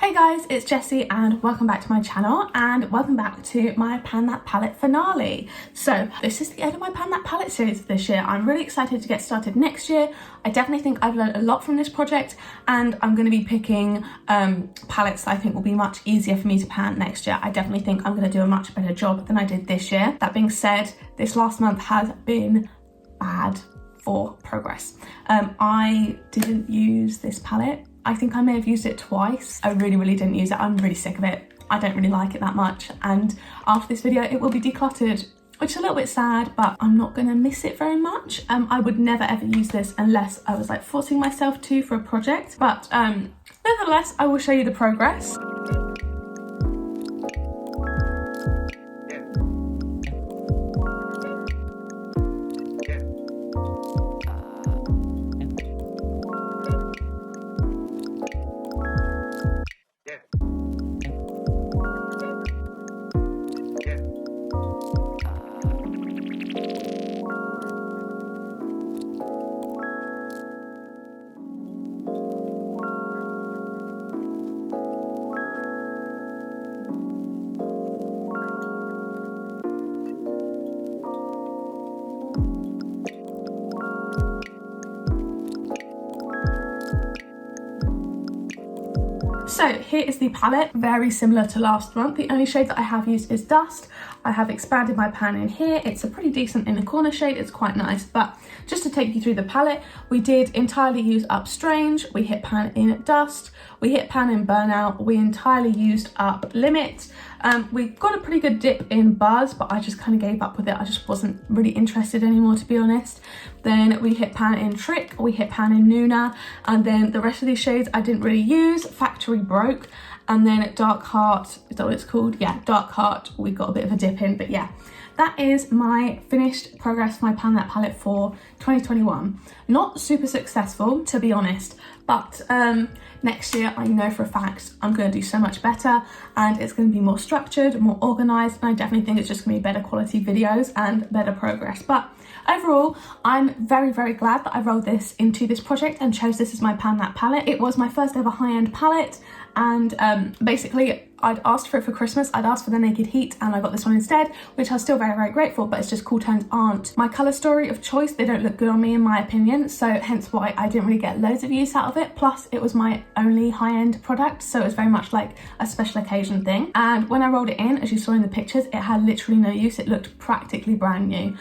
Hey guys, it's Jessie and welcome back to my channel and welcome back to my Pan That Palette finale. So this is the end of my Pan That Palette series this year. I'm really excited to get started next year. I definitely think I've learned a lot from this project and I'm going to be picking palettes that I think will be much easier for me to pan next year. I definitely think I'm going to do a much better job than I did this year. That being said, this last month has been bad for progress. I didn't use this palette. I think I may have used it twice. I really didn't use it. I'm really sick of it. I don't really like it that much. And after this video, it will be decluttered, which is a little bit sad, but I'm not gonna miss it very much. I would never ever use this unless I was like forcing myself to for a project. But nevertheless, I will show you the progress. So here is the palette, very similar to last month. The only shade that I have used is Dust. I have expanded my pan in here. It's a pretty decent inner corner shade, it's quite nice. But just to take you through the palette, we did entirely use up Strange, we hit pan in Dust, we hit pan in Burnout, we entirely used up Limit. We got a pretty good dip in Buzz, but I just kind of gave up with it. I just wasn't really interested anymore, to be honest. Then we hit pan in Trick, we hit pan in Nuna, and then the rest of these shades I didn't really use. Factory Broke, and then Dark Heart, is that what it's called? Yeah, Dark Heart, we got a bit of a dip in, but yeah. That is my finished progress for my Pan That palette for 2021. Not super successful, to be honest, but next year I know for a fact I'm going to do so much better and it's going to be more structured, more organised, and I definitely think it's just going to be better quality videos and better progress. But overall, I'm very glad that I rolled this into this project and chose this as my Pan That palette. It was my first ever high-end palette, and basically I'd asked for it for Christmas. I'd asked for the Naked Heat and I got this one instead, which I was still very grateful, but it's just cool tones aren't my colour story of choice. They don't look good on me in my opinion, so hence why I didn't really get loads of use out of it. Plus it was my only high-end product, so it was very much like a special occasion thing. And when I rolled it in, as you saw in the pictures, it had literally no use. It looked practically brand new.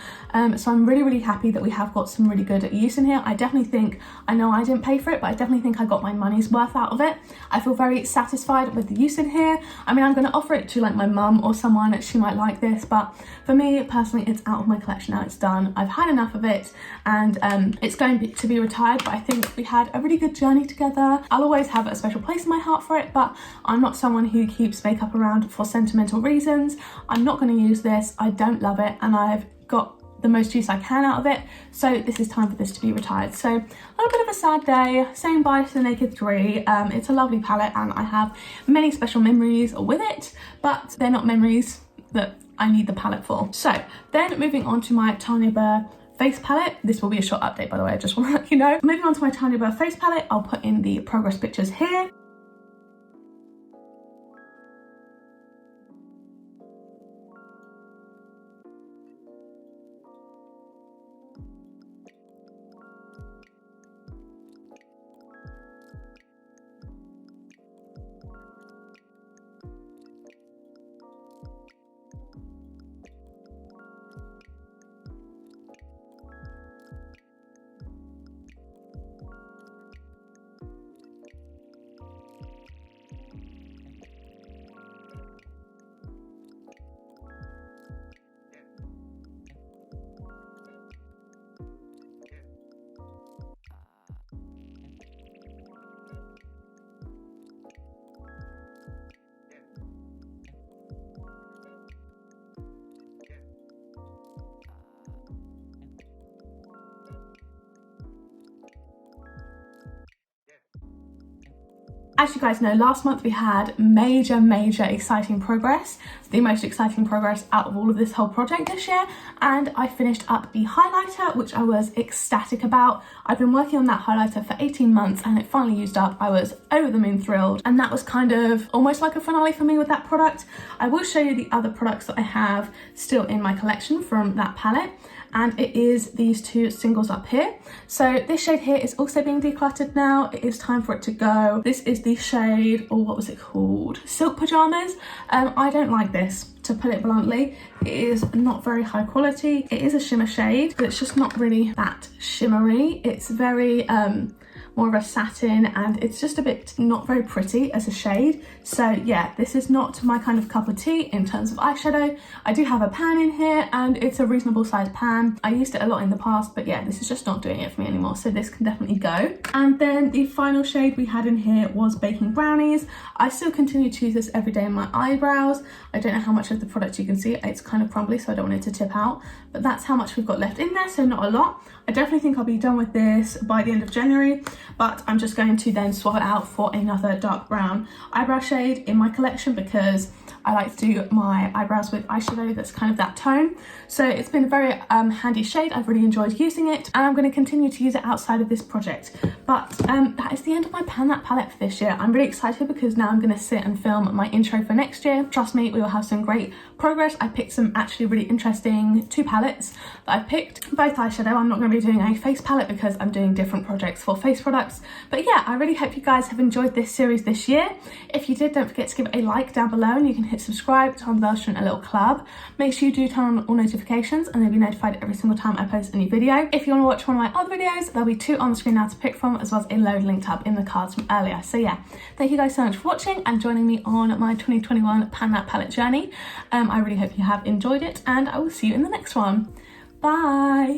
So I'm really happy that we have got some really good use in here. I definitely think, I know I didn't pay for it, but I definitely think I got my money's worth out of it. I feel very satisfied with the use in here. I mean, I'm going to offer it to like my mum or someone that she might like this, but for me personally, it's out of my collection now. It's done. I've had enough of it, and it's going to be retired, but I think we had a really good journey together. I'll always have a special place in my heart for it, but I'm not someone who keeps makeup around for sentimental reasons. I'm not going to use this. I don't love it, and I've got the most use I can out of it, so this is time for this to be retired. So a little bit of a sad day, saying bye to the Naked 3. It's a lovely palette and I have many special memories with it, but they're not memories that I need the palette for. So then moving on to my Tanya Burr face palette. This will be a short update, by the way, I just want to let you know. Moving on to my Tanya Burr face palette, I'll put in the progress pictures here. As you guys know, last month we had major exciting progress, the most exciting progress out of all of this whole project this year, and I finished up the highlighter, which I was ecstatic about. I've been working on that highlighter for 18 months and it finally used up. I was over the moon thrilled, and that was kind of almost like a finale for me with that product. I will show you the other products that I have still in my collection from that palette, and it is these two singles up here. So this shade here is also being decluttered now. It is time for it to go. This is the shade, or what was it called? Silk Pajamas. I don't like this, to put it bluntly. It is not very high quality. It is a shimmer shade, but it's just not really that shimmery. It's very more of a satin, and it's just a bit not very pretty as a shade. So yeah, this is not my kind of cup of tea in terms of eyeshadow. I do have a pan in here and it's a reasonable sized pan. I used it a lot in the past, but yeah, this is just not doing it for me anymore, so this can definitely go. And then the final shade we had in here was Baking Brownies. I still continue to use this every day in my eyebrows. I don't know how much of the product you can see. It's kind of crumbly, so I don't want it to tip out, but that's how much we've got left in there, so not a lot. I definitely think I'll be done with this by the end of January, but I'm just going to then swap it out for another dark brown eyebrow shade in my collection because I like to do my eyebrows with eyeshadow that's kind of that tone. So it's been a very handy shade. I've really enjoyed using it, and I'm going to continue to use it outside of this project. But that is the end of my Pan That palette for this year. I'm really excited because now I'm going to sit and film my intro for next year. Trust me, we will have some great progress. I picked some actually really interesting two palettes that I've picked, both eyeshadow. I'm not going to be doing a face palette because I'm doing different projects for face products. But yeah, I really hope you guys have enjoyed this series this year. If you did, don't forget to give it a like down below, and you can hit subscribe, turn on the bell to join a little club. Make sure you do turn on all notifications and you'll be notified every single time I post a new video. If you want to watch one of my other videos, there'll be two on the screen now to pick from, as well as a load linked up in the cards from earlier. So yeah, thank you guys so much for watching and joining me on my 2021 Pan That palette journey. I really hope you have enjoyed it, and I will see you in the next one. Bye!